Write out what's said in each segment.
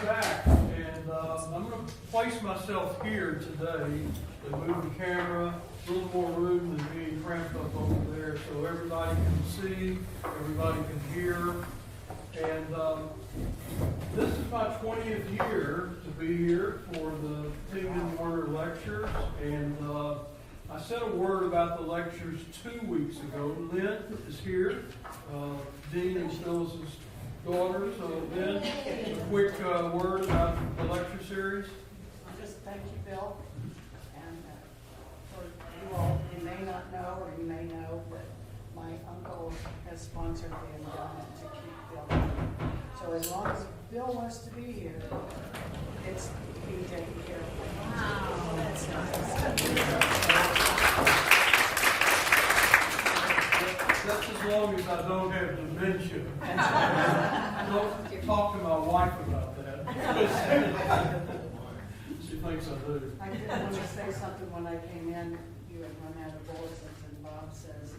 back, and I'm going to place myself here today and move the camera, a little more room than being cramped up over there, so everybody can see, everybody can hear. And this is my 20th year to be here for the Tengdin-Werner lectures, and I said a word about the lectures 2 weeks ago. Lynn is here, Dean and Phyllis's daughter. So Lynn, a quick word about the lecture series. Just thank you, Bill. And for you all, you may not know or you may know, but my uncle has sponsored the endowment to keep Bill here. So as long as Bill wants to be here, it's being taken care of. Wow, that's nice. That's as long as I don't have dementia. Don't talk to my wife about that. She thinks I do. I did want to say something when I came in. You had run out of bulletins, and Bob says,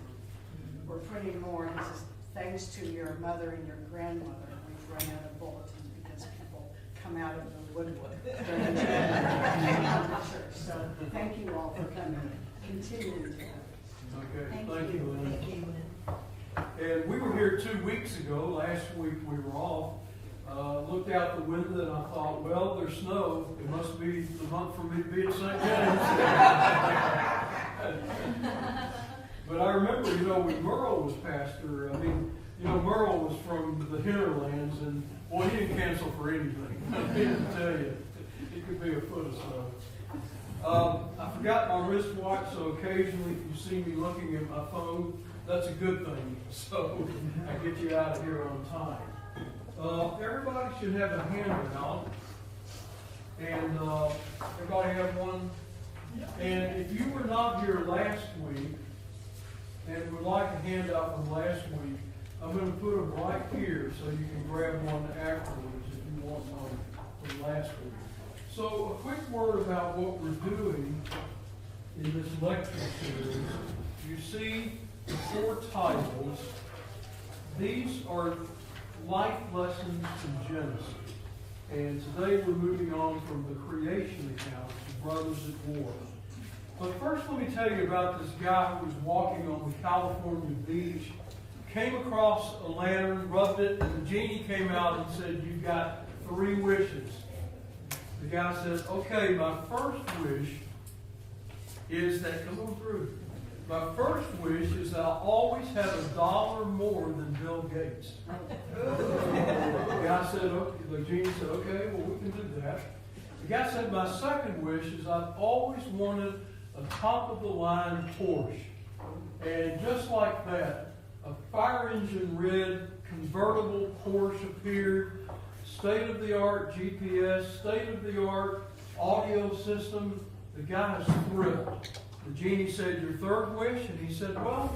we're printing more. He says, thanks to your mother and your grandmother, we've run out of bulletins because people come out of the woodwork during the church. So thank you all for coming. Continuing to come. Okay, thank you, Lynn. And we were here 2 weeks ago. Last week we were off. Looked out the window and I thought, well, there's snow. It must be the month for me to be at St. James. But I remember, when Merle was pastor, Merle was from the hinterlands, and boy, he didn't cancel for anything. I didn't tell you. It could be a foot of snow. I forgot my wristwatch, so occasionally if you see me looking at my phone, that's a good thing. So I get you out of here on time. Everybody should have a handout, and everybody have one. And if you were not here last week and would like a handout from last week, I'm going to put them right here so you can grab one afterwards if you want one from last week. So a quick word about what we're doing in this lecture series. You see the 4 titles. These are life lessons in Genesis. And today we're moving on from the creation account to Brothers at War. But first let me tell you about this guy who was walking on the California beach, came across a lantern, rubbed it, and the genie came out and said, you've got 3 wishes. The guy said, okay, my first wish is that, come on through. My first wish is that I'll always have $1 more than Bill Gates. The guy said, okay, the genie said, okay, well, we can do that. The guy said, my second wish is I've always wanted a top-of-the-line Porsche. And just like that, a fire engine red convertible Porsche appeared, state-of-the-art GPS, state-of-the-art audio system. The guy is thrilled. The genie said, your third wish? And he said, well,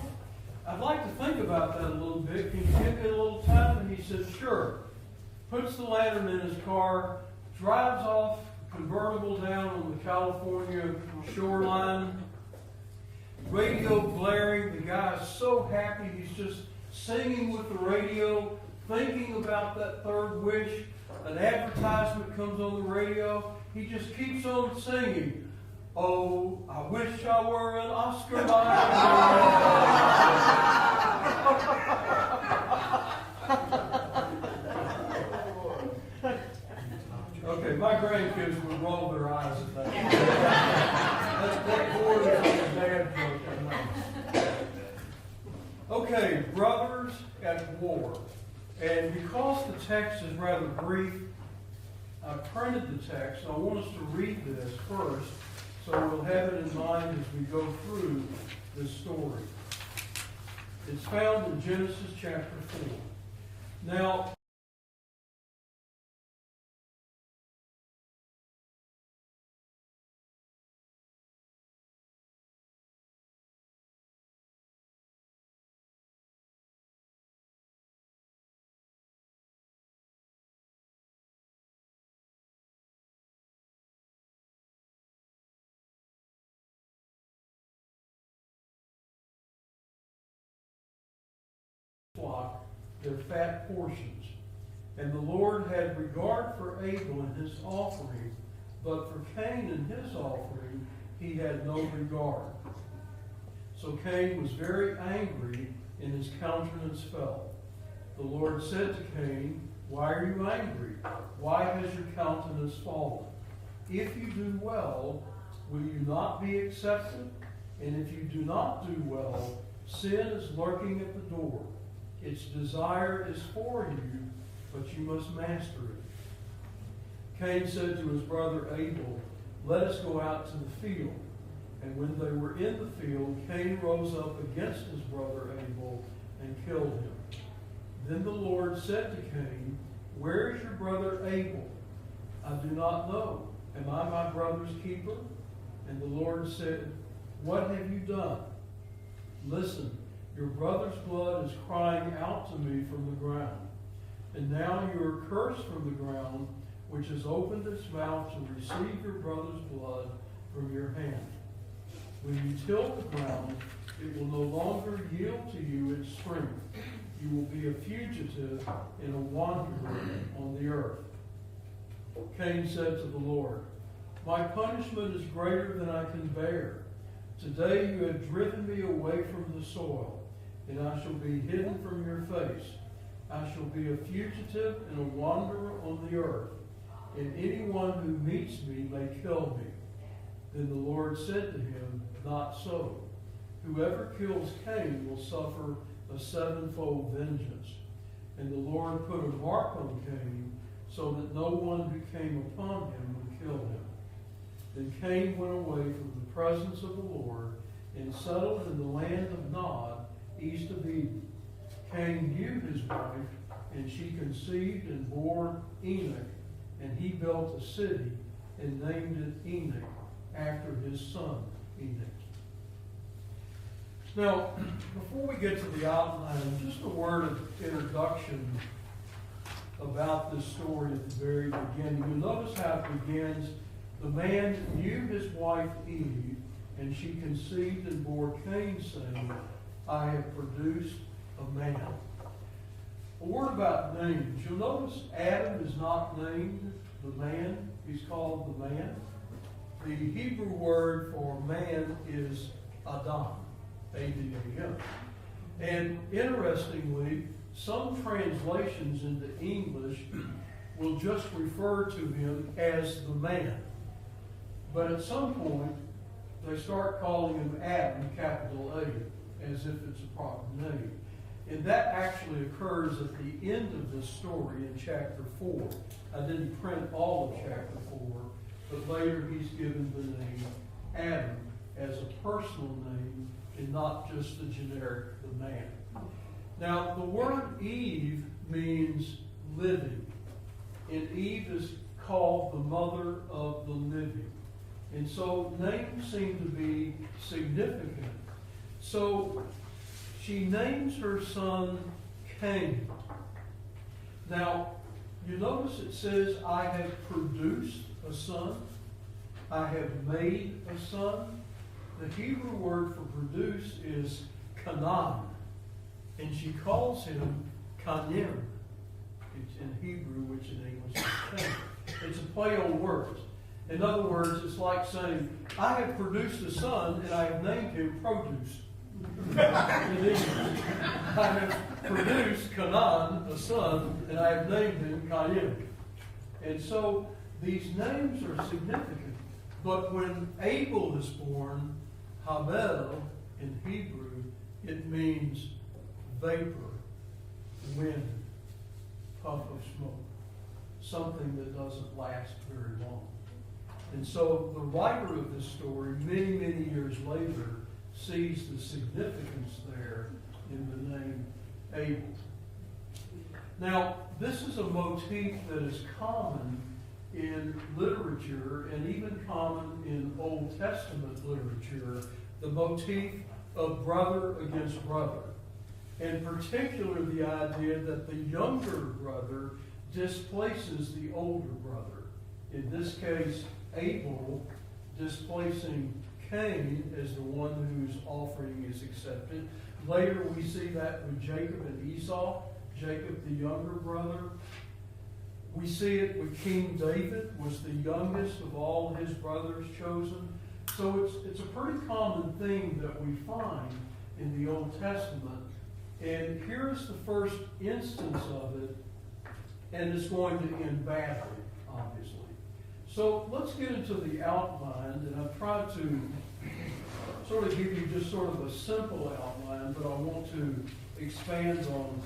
I'd like to think about that a little bit. Can you give me a little time? And he said, sure. Puts the lantern in his car, drives off, convertible down on the California shoreline, radio blaring. The guy is so happy. He's just singing with the radio, thinking about that third wish. An advertisement comes on the radio. He just keeps on singing. Oh, I wish I were an Oscar Okay, my grandkids would roll their eyes at that. That's what more than a dad joke, I know. Okay, Brothers at War. And because the text is rather brief, I printed the text. I want us to read this first, so we'll have it in mind as we go through this story. It's found in Genesis chapter 4. Now, flock, their fat portions. And the Lord had regard for Abel and his offering, but for Cain and his offering he had no regard. So Cain was very angry, and his countenance fell. The Lord said to Cain, "Why are you angry? Why has your countenance fallen? If you do well, will you not be accepted? And if you do not do well, sin is lurking at the door. Its desire is for you, but you must master it." Cain said to his brother Abel, "Let us go out to the field." And when they were in the field, Cain rose up against his brother Abel and killed him. Then the Lord said to Cain, "Where is your brother Abel?" "I do not know. Am I my brother's keeper?" And the Lord said, "What have you done? Listen, your brother's blood is crying out to me from the ground. And now you are cursed from the ground, which has opened its mouth to receive your brother's blood from your hand. When you till the ground, it will no longer yield to you its strength. You will be a fugitive and a wanderer on the earth." Cain said to the Lord, "My punishment is greater than I can bear. Today you have driven me away from the soil, and I shall be hidden from your face. I shall be a fugitive and a wanderer on the earth, and anyone who meets me may kill me." Then the Lord said to him, "Not so. Whoever kills Cain will suffer a sevenfold vengeance." And the Lord put a mark on Cain, so that no one who came upon him would kill him. Then Cain went away from the presence of the Lord and settled in the land of Nod, east of Eden. Cain knew his wife, and she conceived and bore Enoch, and he built a city and named it Enoch, after his son Enoch. Now, before we get to the outline, just a word of introduction about this story at the very beginning. You notice how it begins. The man knew his wife Eve, and she conceived and bore Cain, saying, "I have produced a man." A word about names. You'll notice Adam is not named the man. He's called the man. The Hebrew word for man is Adam, A-D-A-M. And interestingly, some translations into English will just refer to him as the man. But at some point, they start calling him Adam, capital A, as if it's a proper name. And that actually occurs at the end of this story in chapter 4. I didn't print all of chapter 4, but later he's given the name Adam as a personal name and not just the generic, the man. Now, the word Eve means living. And Eve is called the mother of the living. And so names seem to be significant. So she names her son Cain. Now, you notice it says, "I have produced a son. I have made a son." The Hebrew word for produce is kanan. And she calls him kanim. It's in Hebrew, which in English is Cain. It's a play on words. In other words, it's like saying, "I have produced a son, and I have named him Produce." In English, "I have produced Canaan, a son, and I have named him Cain." And so these names are significant. But when Abel is born, Habel in Hebrew, it means vapor, wind, puff of smoke, something that doesn't last very long. And so the writer of this story, many, many years later, sees the significance there in the name Abel. Now, this is a motif that is common in literature and even common in Old Testament literature, the motif of brother against brother. In particular, the idea that the younger brother displaces the older brother. In this case, Abel displacing Cain as the one whose offering is accepted. Later we see that with Jacob and Esau. Jacob, the younger brother, We see it with King David, was the youngest of all his brothers chosen. So it's a pretty common thing that we find in the Old Testament. And here's the first instance of it, and it's going to end badly, obviously. So let's get into the outline, and I've tried to sort of give you just sort of a simple outline, but I want to expand on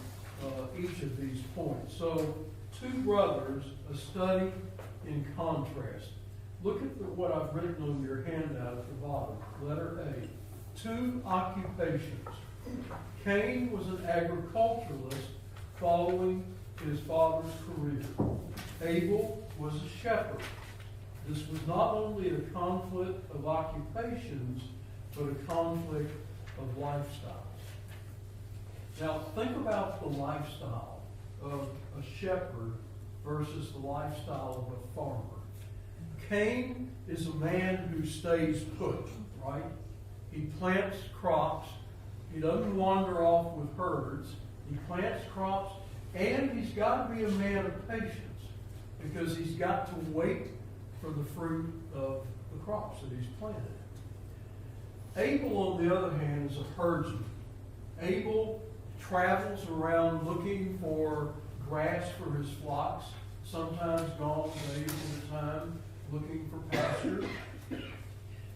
each of these points. So, two brothers, a study in contrast. Look at what I've written on your handout at the bottom, letter A. Two occupations. Cain was an agriculturalist following his father's career. Abel was a shepherd. This was not only a conflict of occupations, but a conflict of lifestyles. Now, think about the lifestyle of a shepherd versus the lifestyle of a farmer. Cain is a man who stays put, right? He plants crops. He doesn't wander off with herds. He plants crops, and he's got to be a man of patience because he's got to wait for the fruit of the crops that he's planted. Abel, on the other hand, is a herdsman. Abel travels around looking for grass for his flocks, sometimes gone days at a time, looking for pasture.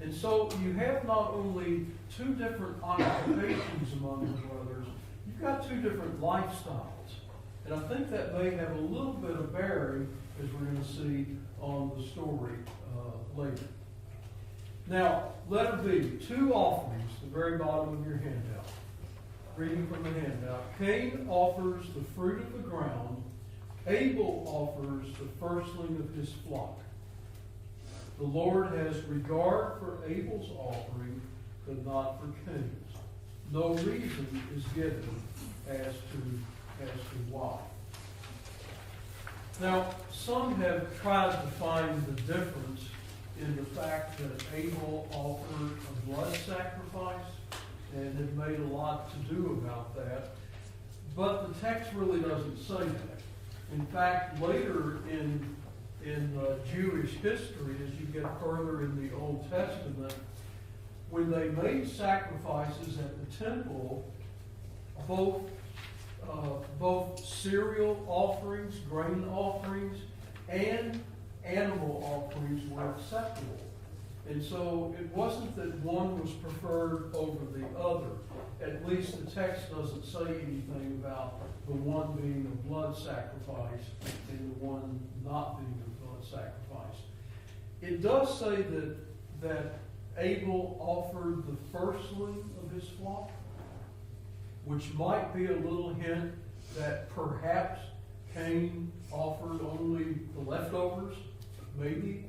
And so you have not only two different occupations among the brothers, you've got two different lifestyles. And I think that may have a little bit of bearing, as we're going to see on the story later. Now, letter B, two offerings, the very bottom of your handout. Reading from the handout. Cain offers the fruit of the ground. Abel offers the firstling of his flock. The Lord has regard for Abel's offering, but not for Cain's. No reason is given as to why. Now, some have tried to find the difference in the fact that Abel offered a blood sacrifice and have made a lot to do about that. But the text really doesn't say that. In fact, later in Jewish history, as you get further in the Old Testament, when they made sacrifices at the temple, both cereal offerings, grain offerings, and animal offerings were acceptable. And so it wasn't that one was preferred over the other. At least the text doesn't say anything about the one being a blood sacrifice and the one not being a blood sacrifice. It does say that Abel offered the firstling of his flock, which might be a little hint that perhaps Cain offered only the leftovers, maybe.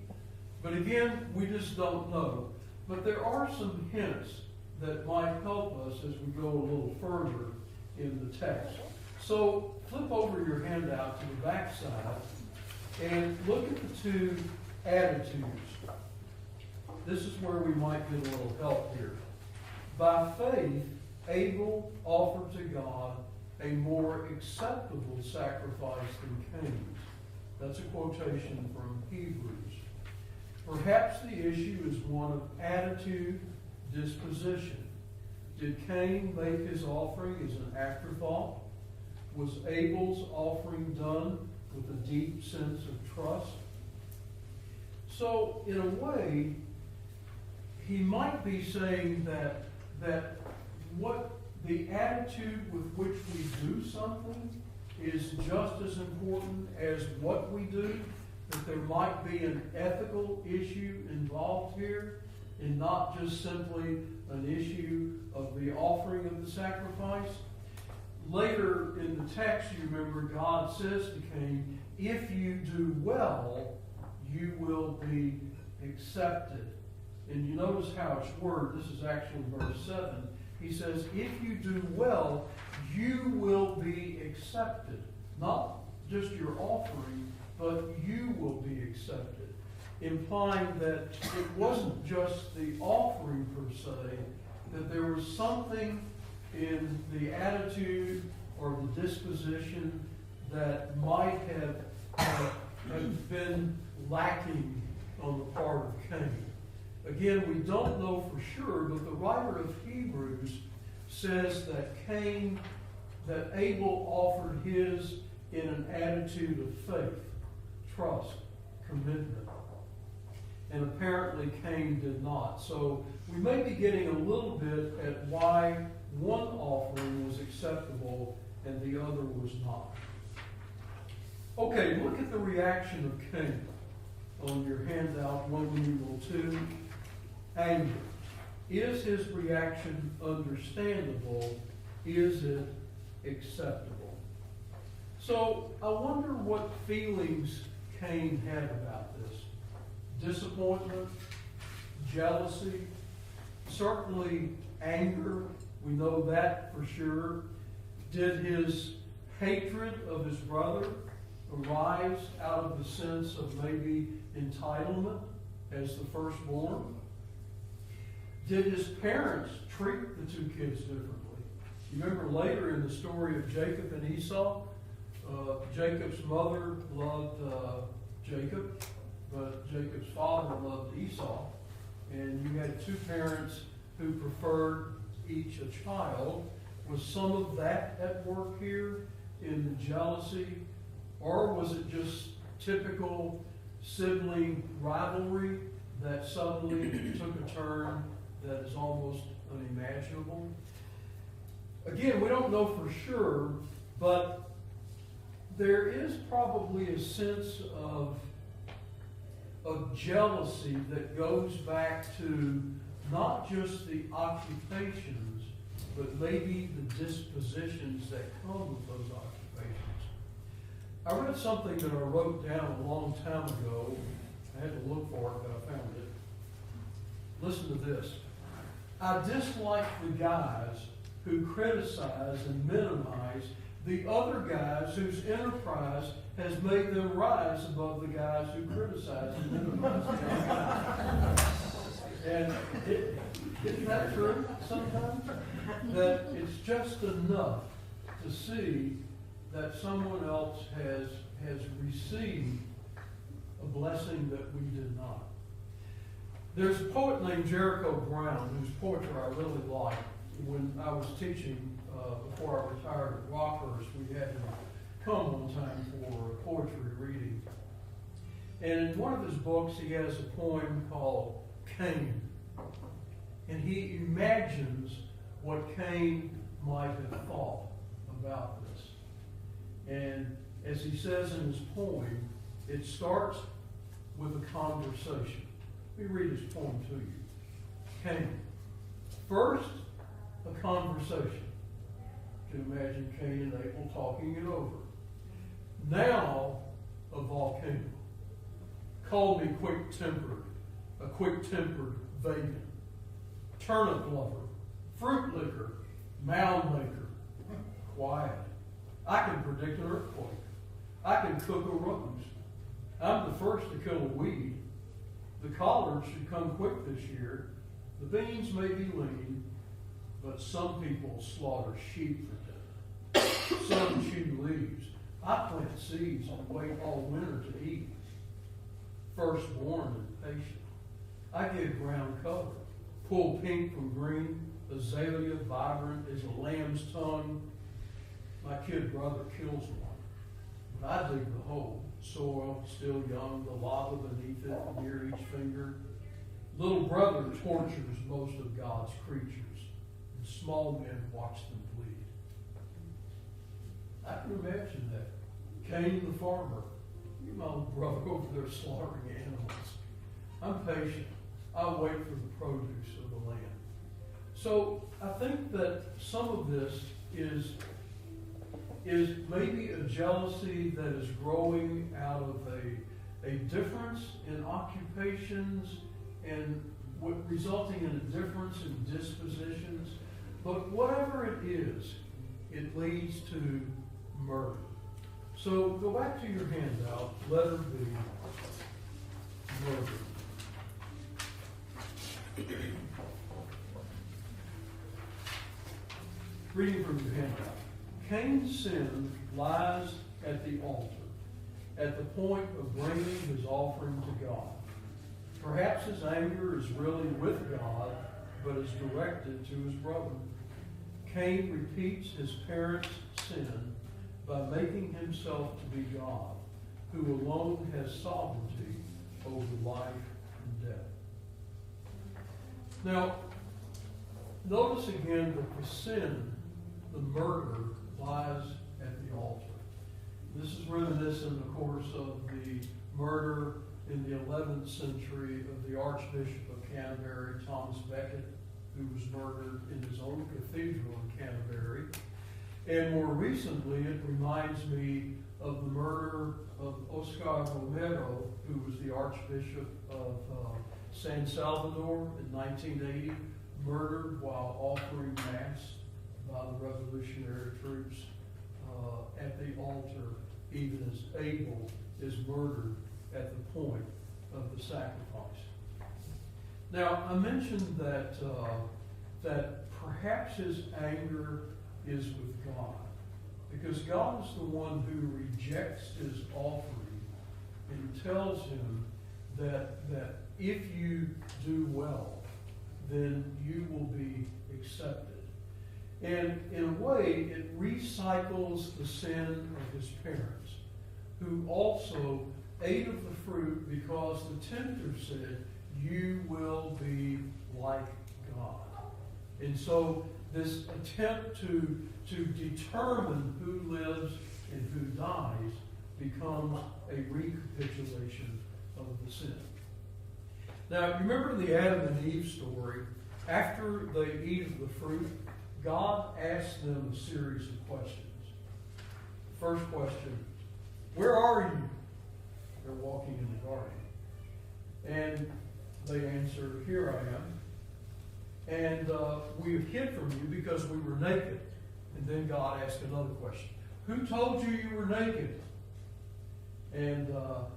But again, we just don't know. But there are some hints that might help us as we go a little further in the text. So flip over your handout to the back side and look at the two attitudes. This is where we might get a little help here. By faith, Abel offered to God a more acceptable sacrifice than Cain's. That's a quotation from Hebrews. Perhaps the issue is one of attitude, disposition. Did Cain make his offering as an afterthought? Was Abel's offering done with a deep sense of trust? So, in a way, he might be saying that what the attitude with which we do something is just as important as what we do, that there might be an ethical issue involved here and not just simply an issue of the offering of the sacrifice. Later in the text, you remember God says to Cain, if you do well, you will be accepted. And you notice how it's worded. This is actually verse 7. He says, if you do well, you will be accepted. Not just your offering, but you will be accepted. Implying that it wasn't just the offering per se, that there was something in the attitude or the disposition that might have have been lacking on the part of Cain. Again, we don't know for sure, but the writer of Hebrews says that Abel offered his in an attitude of faith, trust, commitment. And apparently Cain did not. So we may be getting a little bit at why one offering was acceptable and the other was not. Okay, look at the reaction of Cain on your handout, 1:2. Anger. Is his reaction understandable? Is it acceptable? So I wonder what feelings Cain had about this. Disappointment, jealousy, certainly anger. We know that for sure. Did his hatred of his brother arise out of the sense of maybe entitlement as the firstborn? Did his parents treat the two kids differently? You remember later in the story of Jacob and Esau, Jacob's mother loved Jacob, but Jacob's father loved Esau. And you had two parents who preferred each a child. Was some of that at work here in the jealousy? Or was it just typical sibling rivalry that suddenly took a turn that is almost unimaginable? Again, we don't know for sure, but there is probably a sense of jealousy that goes back to not just the occupations, but maybe the dispositions that come with those occupations. I read something that I wrote down a long time ago. I had to look for it, but I found it. Listen to this. I dislike the guys who criticize and minimize the other guys whose enterprise has made them rise above the guys who criticize and minimize them. And isn't that true sometimes? That it's just enough to see that someone else has received a blessing that we did not. There's a poet named Jericho Brown whose poetry I really like. When I was teaching before I retired at Rockhurst, we had him come one time for a poetry reading. And in one of his books, he has a poem called Cain. And he imagines what Cain might have thought about this. And as he says in his poem, it starts with a conversation. Let me read his poem to you. Cain. First, a conversation. You can imagine Cain and Abel talking it over. Now, a volcano. Call me quick-tempered, a quick-tempered vegan. Turnip lover, fruit licker, mound maker. Quiet. I can predict an earthquake. I can cook a rose. I'm the first to kill a weed. The collards should come quick this year. The beans may be lean, but some people slaughter sheep for dinner. Some chew leaves. I plant seeds and wait all winter to eat. Firstborn and patient. I give ground color. Pull pink from green. Azalea vibrant as a lamb's tongue. My kid brother kills one. But I dig the hole. Soil, still young, the lava beneath it, near each finger. Little brother tortures most of God's creatures. And small men watch them bleed. I can imagine that. Cain the farmer. You my little brother over there slaughtering animals. I'm patient. I'll wait for the produce of the land. So I think that some of this is maybe a jealousy that is growing out of a difference in occupations and resulting in a difference in dispositions. But whatever it is, it leads to murder. So go back to your handout, letter B, murder. Reading from your handout. Cain's sin lies at the altar. at the point of bringing his offering to God. Perhaps his anger is really with God, but is directed to his brother. Cain repeats his parents' sin by making himself to be God, who alone has sovereignty over life and death. Now, notice again that the sin, the murder, lies at the altar. This is reminiscent, of course, of the murder in the 11th century of the Archbishop of Canterbury, Thomas Becket, who was murdered in his own cathedral in Canterbury. And more recently, it reminds me of the murder of Oscar Romero, who was the Archbishop of San Salvador in 1980, murdered while offering Mass by the revolutionary troops at the altar, even as Abel is murdered at the point of the sacrifice. Now, I mentioned that perhaps his anger is with God, because God is the one who rejects his offering and tells him that if you do well, then you will be accepted. And in a way, it recycles the sin of his parents, who also ate of the fruit because the tempter said, you will be like God. And so this attempt to determine who lives and who dies becomes a recapitulation of the sin. Now, you remember the Adam and Eve story? After they eat of the fruit, God asks them a series of questions. First question, where are you? They're walking in the garden. And they answer, here I am. And we have hid from you because we were naked. And then God asked another question. Who told you you were naked? And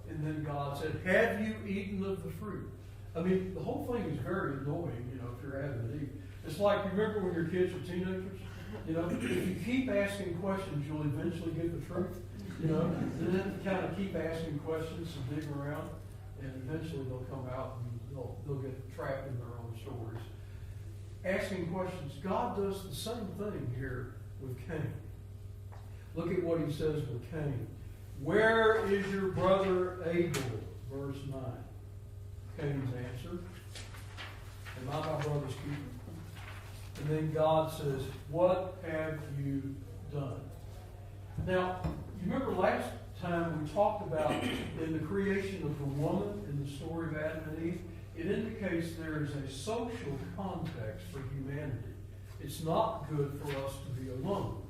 then God said, have you eaten of the fruit? I mean, the whole thing is very annoying, if you're Adam and Eve. It's like, remember when your kids are teenagers? If you keep asking questions, you'll eventually get the truth. And then kind of keep asking questions and dig around, and eventually they'll come out and they'll get trapped in their own stories. Asking questions. God does the same thing here with Cain. Look at what he says with Cain. Where is your brother Abel? Verse 9. Cain's answer. Am I my brother's keeper? And then God says, what have you done? Now, you remember last time we talked about in the creation of the woman in the story of Adam and Eve, it indicates there is a social context for humanity. It's not good for us to be alone.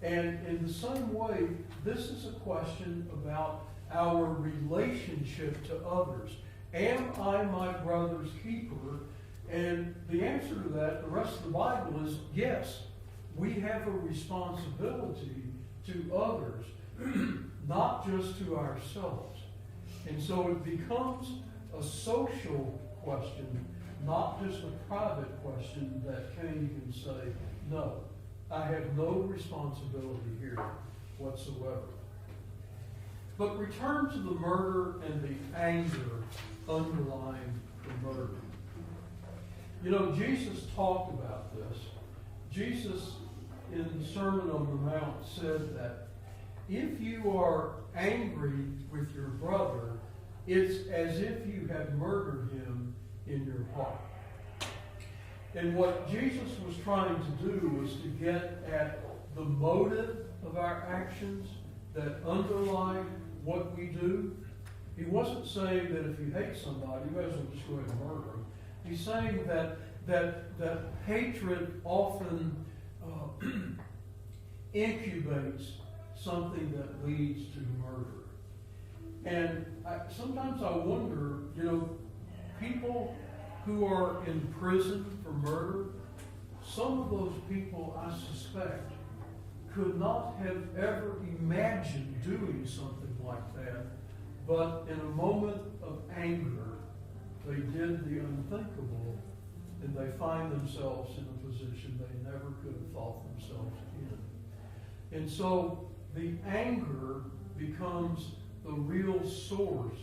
And in the same way, this is a question about our relationship to others. Am I my brother's keeper? And the answer to that, the rest of the Bible is yes. We have a responsibility to others, not just to ourselves. And so it becomes a social question, not just a private question that Cain can say, no, I have no responsibility here whatsoever. But return to the murder and the anger underlying the murder. Jesus talked about this. Jesus, in the Sermon on the Mount, said that if you are angry with your brother, it's as if you had murdered him in your heart. And what Jesus was trying to do was to get at the motive of our actions that underlie what we do. He wasn't saying that if you hate somebody, you might as well just go ahead and murder them. He's saying that hatred often incubates something that leads to murder. And sometimes I wonder, people who are in prison for murder, some of those people, I suspect, could not have ever imagined doing something like that, but in a moment of anger, they did the unthinkable, and they find themselves in a position they never could have thought themselves in. And so the anger becomes the real source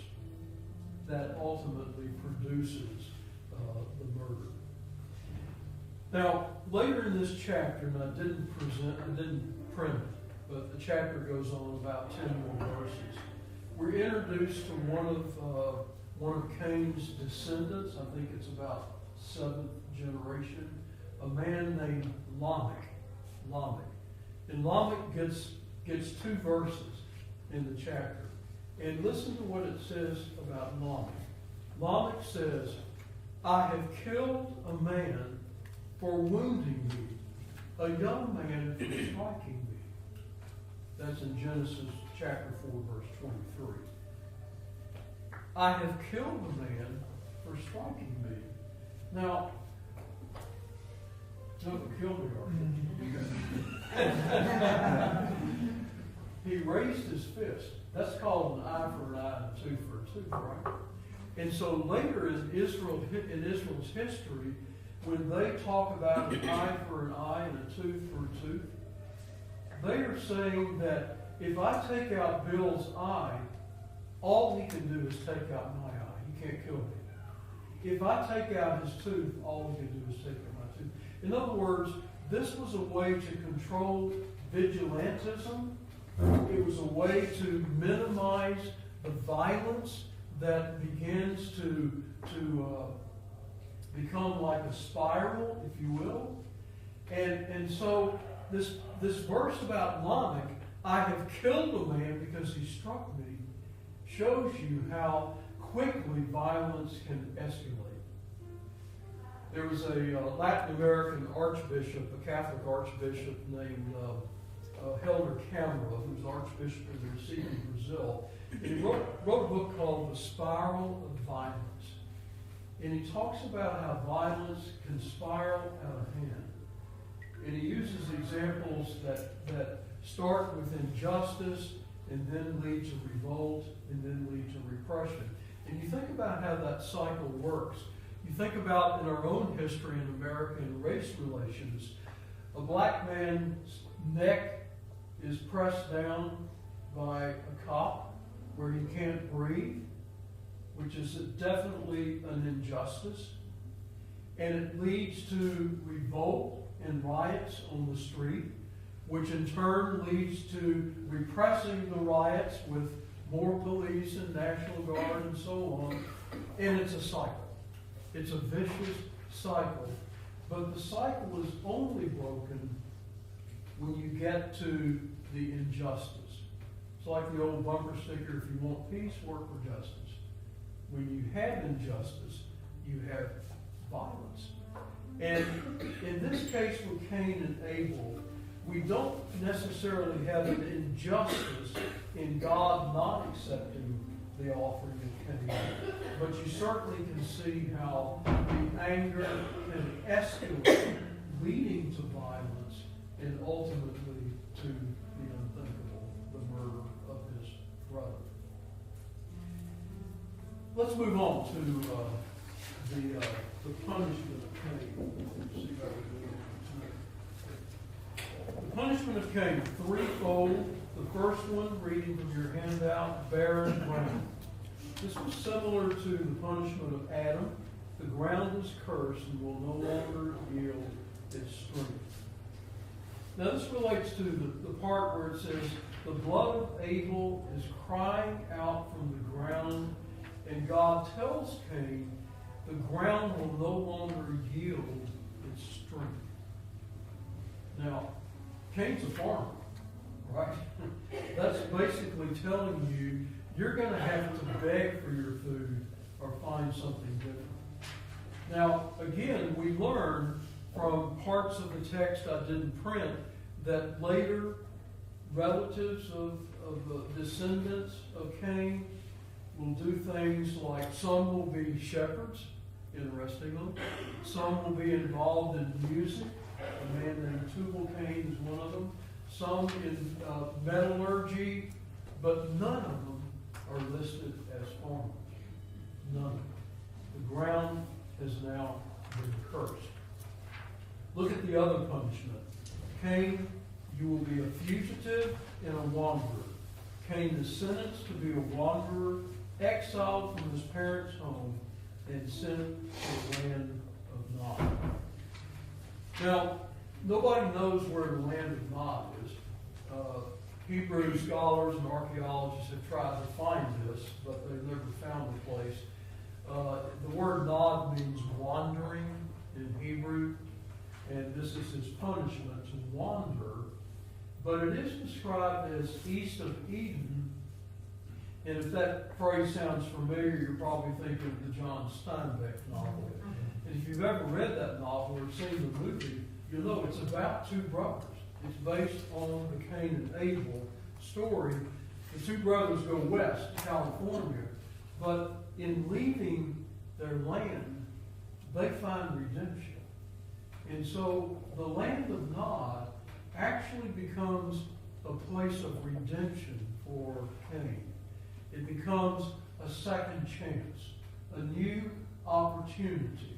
that ultimately produces the murder. Now, later in this chapter, and I didn't print it, but the chapter goes on about 10 more verses. We're introduced to one of Cain's descendants. I think it's about 7th generation. A man named Lamech. And Lamech gets 2 verses in the chapter. And listen to what it says about Lamech. Lamech says, I have killed a man for wounding me, a young man for striking me. That's in Genesis chapter 4, verse 23. I have killed a man for striking me. Now, never killed me, He raised his fist. That's called an eye for an eye and a tooth for a tooth, right? And so later in Israel's history, when they talk about an eye for an eye and a tooth for a tooth, they are saying that if I take out Bill's eye, all he can do is take out my eye. He can't kill me. If I take out his tooth, all he can do is take out my tooth. In other words, this was a way to control vigilantism. It was a way to minimize the violence that begins to become like a spiral, if you will. And so this verse about Lamech, I have killed a man because he struck me, shows you how quickly violence can escalate. There was a Latin American archbishop, a Catholic archbishop named Helder Câmara, who was Archbishop of the Receipt in Brazil. And he wrote a book called The Spiral of Violence. And he talks about how violence can spiral out of hand. And he uses examples that start with injustice and then lead to revolt and then lead to repression. And you think about how that cycle works. You think about in our own history in America in race relations, a black man's neck is pressed down by a cop where he can't breathe, which is definitely an injustice. And it leads to revolt and riots on the street, which in turn leads to repressing the riots with more police and National Guard and so on. And it's a cycle. It's a vicious cycle. But the cycle is only broken when you get to the injustice. It's like the old bumper sticker, if you want peace, work for justice. When you have injustice, you have violence. And in this case with Cain and Abel, we don't necessarily have an injustice in God not accepting the offering of Cain, but you certainly can see how the anger can escalate, leading to violence and ultimately to the unthinkable, the murder of his brother. Let's move on to the punishment of Cain. The punishment of Cain, threefold. The first one, reading from your handout, barren ground. This was similar to the punishment of Adam. The ground is cursed and will no longer yield its strength. Now this relates to the part where it says, the blood of Abel is crying out from the ground, and God tells Cain, the ground will no longer yield its strength. Now, Cain's a farmer, right? That's basically telling you, you're going to have to beg for your food or find something different. Now, again, we learn from parts of the text I didn't print that later relatives of the descendants of Cain will do things like some will be shepherds, interestingly. Some will be involved in music. A man named Tubal-Cain is one of them. Some in metallurgy, but none of them are listed as farmers. None of them. The ground has now been cursed. Look at the other punishment. Cain, you will be a fugitive and a wanderer. Cain is sentenced to be a wanderer, exiled from his parents' home, and sent to the land of Nod. Now, nobody knows where the land of Nod is. Hebrew scholars and archaeologists have tried to find this, but they've never found the place. The word Nod means wandering in Hebrew, and this is his punishment, to wander. But it is described as east of Eden, and if that phrase sounds familiar, you're probably thinking of the John Steinbeck novel. And if you've ever read that novel or seen the movie, you'll know it's about two brothers. It's based on the Cain and Abel story. The two brothers go west to California, but in leaving their land, they find redemption. And so the land of Nod actually becomes a place of redemption for Cain. It becomes a second chance, a new opportunity.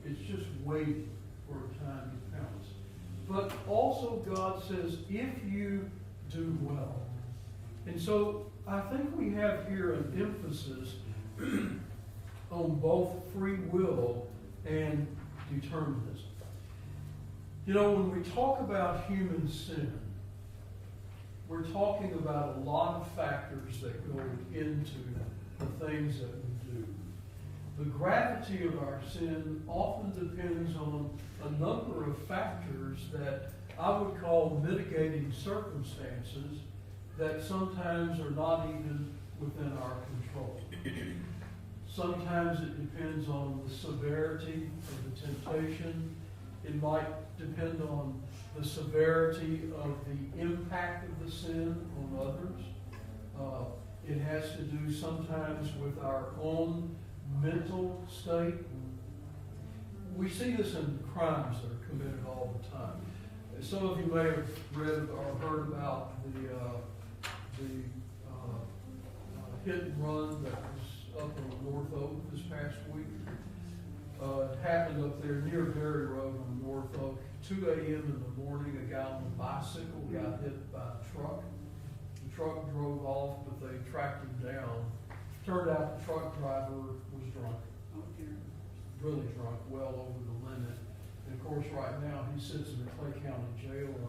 It's just waiting for a time to pounce. But also God says, if you do well. And so I think we have here an emphasis on both free will and determinism. You know, when we talk about human sin, we're talking about a lot of factors that go into the things that we do. The gravity of our sin often depends on a number of factors that I would call mitigating circumstances that sometimes are not even within our control. Sometimes it depends on the severity of the temptation. It might depend on the severity of the impact of the sin on others. It has to do sometimes with our own mental state. We see this in crimes that are committed all the time. Some of you may have read or heard about the hit and run that was up in North Oak this past week. It happened up there near Berry Road on North Oak. 2 a.m. in the morning, a guy on a bicycle got hit by a truck. The truck drove off, but they tracked him down. Turned out the truck driver was drunk. Oh, dear. Really drunk, well over the limit. And of course, right now, he sits in the Clay County Jail on a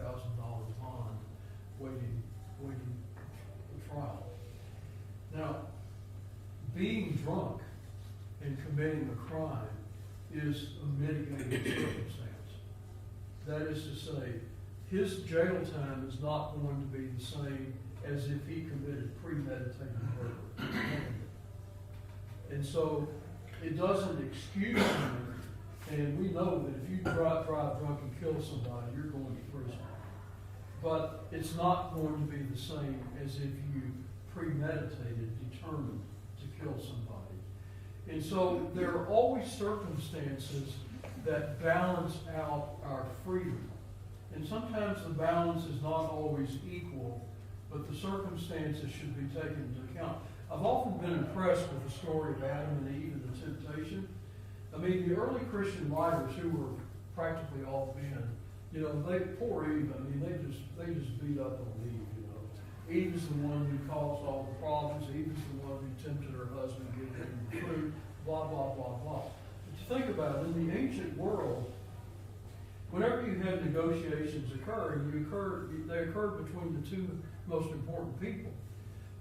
$100,000 bond, waiting for trial. Now, being drunk and committing a crime is a mitigating circumstance. That is to say, his jail time is not going to be the same as if he committed premeditated murder. And so, it doesn't excuse him. And we know that if you drive drunk and kill somebody, you're going to prison. But it's not going to be the same as if you premeditated, determined to kill somebody. And so there are always circumstances that balance out our freedom. And sometimes the balance is not always equal, but the circumstances should be taken into account. I've often been impressed with the story of Adam and Eve and the temptation. I mean, the early Christian writers who were practically all men, you know, poor Eve, I mean, they just beat up on Eve, you know. Eve is the one who caused all the problems. Eve is the one who tempted her husband, gave him the fruit, blah, blah, blah, blah. But think about it, in the ancient world, whenever you had negotiations occurring, they occurred between the two most important people.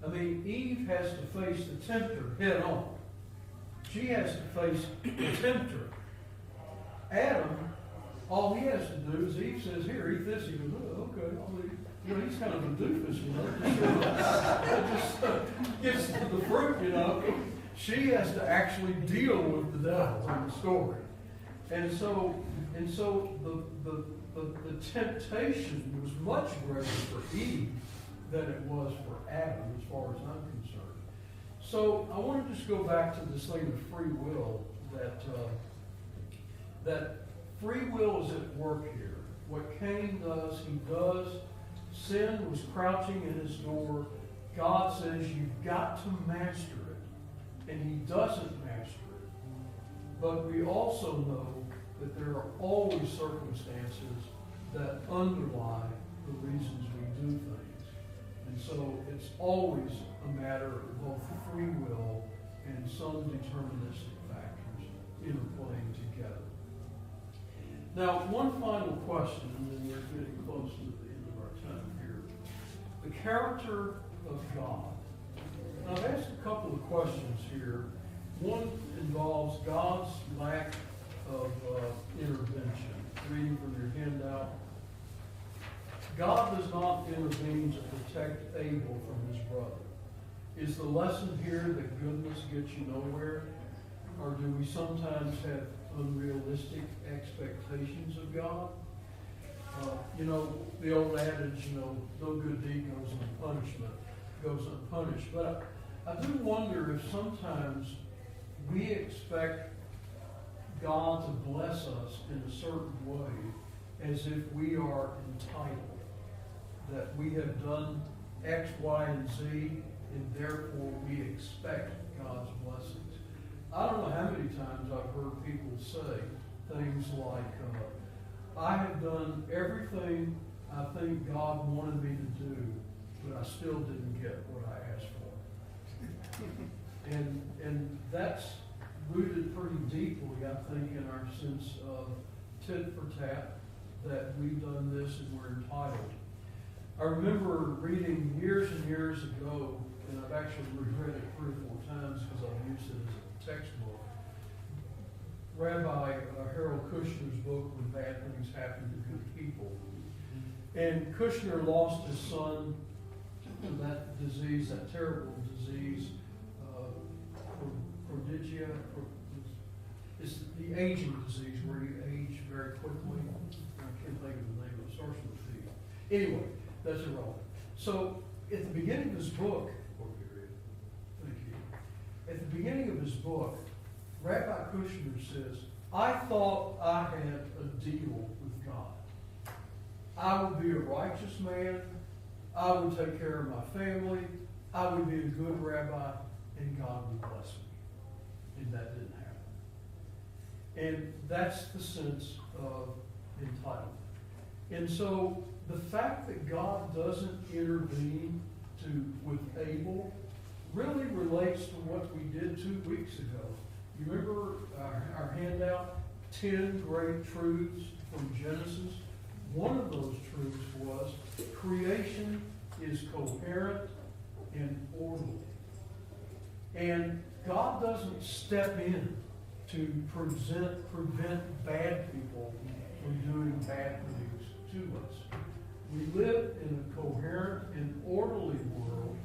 I mean, Eve has to face the tempter head on. She has to face the tempter. Adam, all he has to do is Eve says, "Here, eat this." He goes, "Oh, okay, I'll eat." You know, he's kind of a doofus, you know. Just gets the fruit, you know. She has to actually deal with the devil in the story. And so the temptation was much greater for Eve than it was for Adam, as far as I'm concerned. So I want to just go back to this thing of free will, that free will is at work here. What Cain does, he does. Sin was crouching at his door. God says, you've got to master it. And he doesn't master it. But we also know that there are always circumstances that underlie the reasons we do things. And so it's always a matter of both free will and some deterministic factors interplaying together. Now, one final question, and then we're getting close to the end of our time here. The character of God. Now, I've asked a couple of questions here. One involves God's lack of intervention. Reading from your handout. God does not intervene to protect Abel from his brother. Is the lesson here that goodness gets you nowhere? Or do we sometimes have unrealistic expectations of God? You know, the old adage, you know, no good deed goes unpunished. But I do wonder if sometimes we expect God to bless us in a certain way as if we are entitled. That we have done X, Y, and Z, and therefore we expect God's blessings. I don't know how many times I've heard people say things like, I have done everything I think God wanted me to do, but I still didn't get what I asked for. And that's rooted pretty deeply, I think, in our sense of tit for tat. that we've done this and we're entitled. I remember reading years and years ago, and I've actually reread it 3 or 4 times because I've used it as a textbook, Rabbi Harold Kushner's book, When Bad Things Happen to Good People. And Kushner lost his son to that disease, that terrible disease, prodigia. It's the aging disease where you age very quickly. I can't think of the name of it. It starts with a T. Anyway, that's irrelevant. So at the beginning of his book, thank you. At the beginning of his book, Rabbi Kushner says, I thought I had a deal with God. I would be a righteous man. I would take care of my family. I would be a good rabbi, and God would bless me. And that didn't happen. And that's the sense of entitlement. And so the fact that God doesn't intervene with Abel really relates to what we did 2 weeks ago. You remember our handout, 10 great truths from Genesis? One of those truths was creation is coherent and orderly. And God doesn't step in to prevent bad people from doing bad things to us. We live in a coherent and orderly world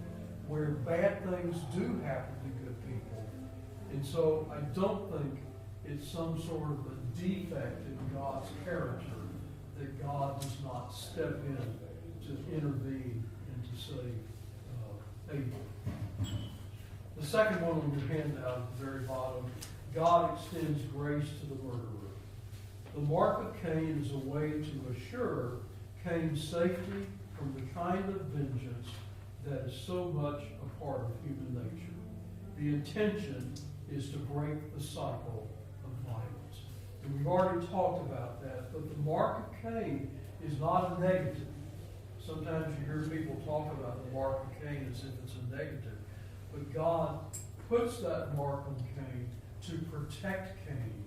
where bad things do happen to good people. And so I don't think it's some sort of a defect in God's character that God does not step in to intervene and to save Abel. The second one on your handout at the very bottom, God extends grace to the murderer. The mark of Cain is a way to assure Cain's safety from the kind of vengeance that is so much a part of human nature. The intention is to break the cycle of violence. And we've already talked about that, but the mark of Cain is not a negative. Sometimes you hear people talk about the mark of Cain as if it's a negative. But God puts that mark on Cain to protect Cain,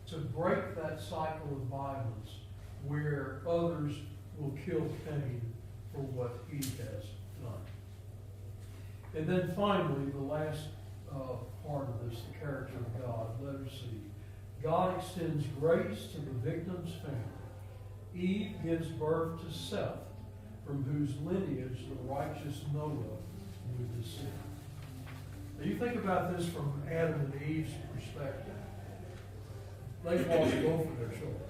to break that cycle of violence where others will kill Cain for what he has done. And then finally, the last part of this, the character of God, letter C. God extends grace to the victim's family. Eve gives birth to Seth, from whose lineage the righteous Noah would descend. Now you think about this from Adam and Eve's perspective. They've lost both of their children.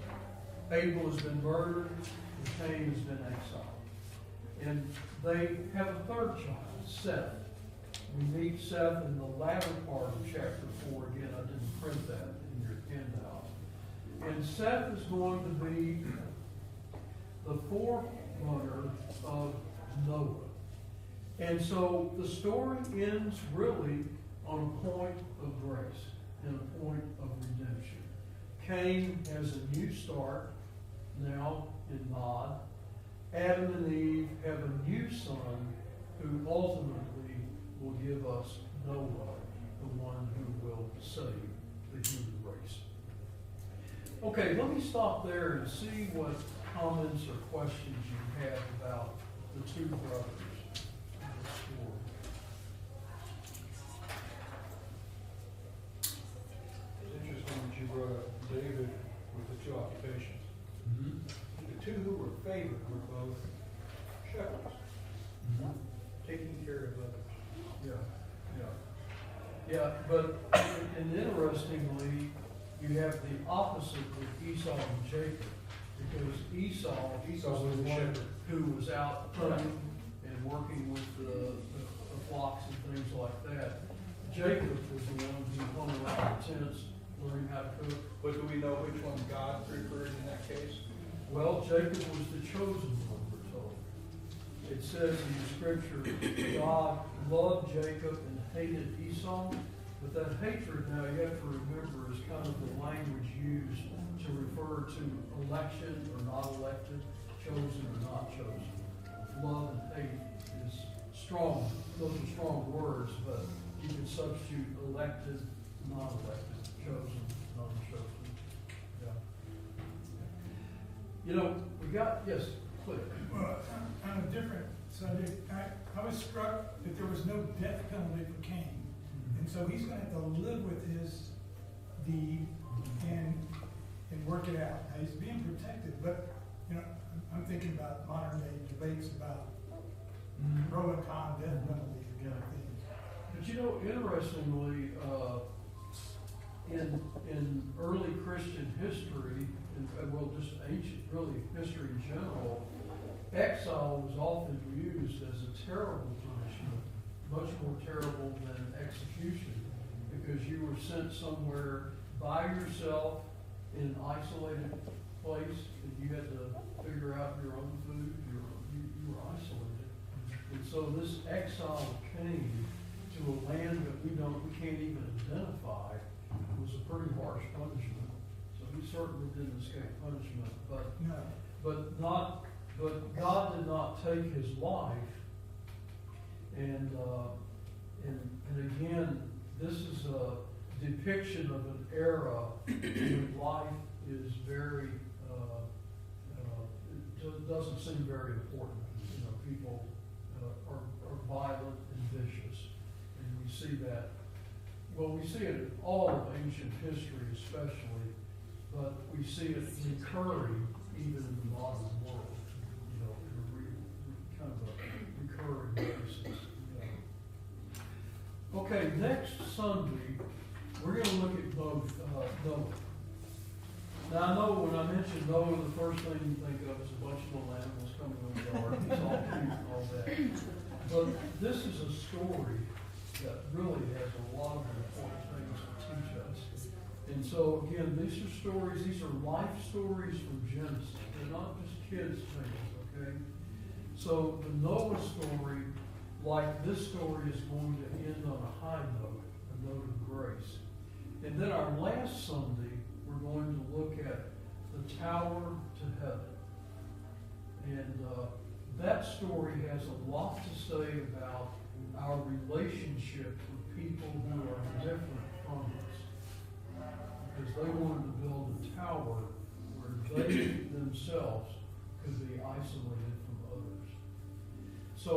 Abel has been murdered, and Cain has been exiled. And they have a third child, Seth. We meet Seth in the latter part of chapter 4. Again, I didn't print that in your handout. And Seth is going to be the forerunner of Noah. And so the story ends really on a point of grace and a point of redemption. Cain has a new start now in Nod. Adam and Eve have a new son who ultimately will give us Noah, the one who will save the human race. Okay, let me stop there and see what comments or questions you have about the two brothers in the story. It's interesting that you brought up David with the two occupations. Mm-hmm. The two who were favored were both shepherds, taking care of others. Yeah, but and interestingly, you have the opposite with Esau and Jacob, because Esau was the one who was out hunting and working with the flocks and things like that. Jacob was the one who hung around the tents, learning how to cook. But do we know which one God preferred in that case? Well, Jacob was the chosen one, we're told. It says in the scripture, God loved Jacob and hated Esau. But that hatred, now you have to remember, is kind of the language used to refer to election or not elected, chosen or not chosen. Love and hate is strong. Those are strong words, but you can substitute elected, not elected, chosen, non-chosen. Yeah. You know, we got, yes, Cliff. Well, on a different subject, I was struck that there was no death penalty for Cain. And so he's gonna have to live with his deed and work it out. Now, he's being protected, but, you know, I'm thinking about modern day debates about pro and con death penalty and kind of things. But you know, interestingly, in early Christian history, well, just ancient, really, history in general, exile was often used as a terrible punishment, much more terrible than execution, because you were sent somewhere by yourself in an isolated place, and you had to figure out your own food, you were isolated. And so this exile came to a land that we can't even identify, was a pretty harsh punishment. So he certainly didn't escape punishment, No. but God did not take his life. And again, this is a depiction of an era when life is very, it doesn't seem very important. You know, people are violent and vicious. And we see that, well, we see it in all of ancient history especially, but we see it recurring even in the modern world. You know, kind of a recurring basis. Yeah. Okay, next Sunday, we're going to look at both Noah. Now, I know when I mention Noah, the first thing you think of is a bunch of little animals coming on the ark. He's all cute and all that. But this is a story that really has a lot of important things to teach us. And so, again, these are stories, these are life stories from Genesis. They're not just kids' tales, okay? So the Noah story, like this story, is going to end on a high note, a note of grace. And then our last Sunday, we're going to look at the tower to heaven. And that story has a lot to say about our relationship with people who are different from us. Because they wanted to build a tower where they themselves could be isolated from others. So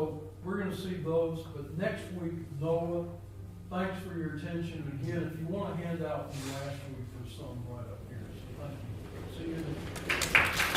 we're going to see those, but next week, Noah, thanks for your attention. Again, if you want a handout from last week, there's some right up here. So thank you. See you next week.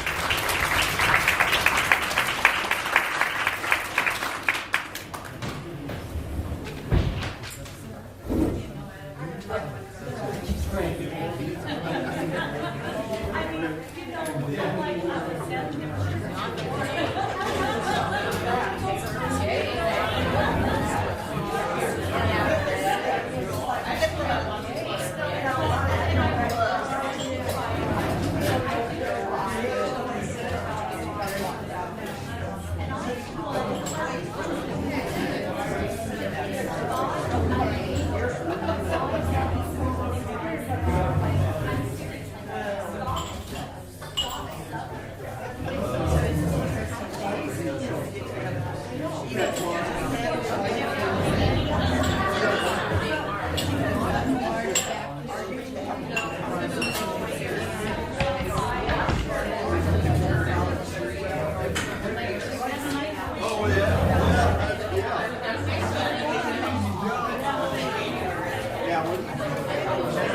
Yeah.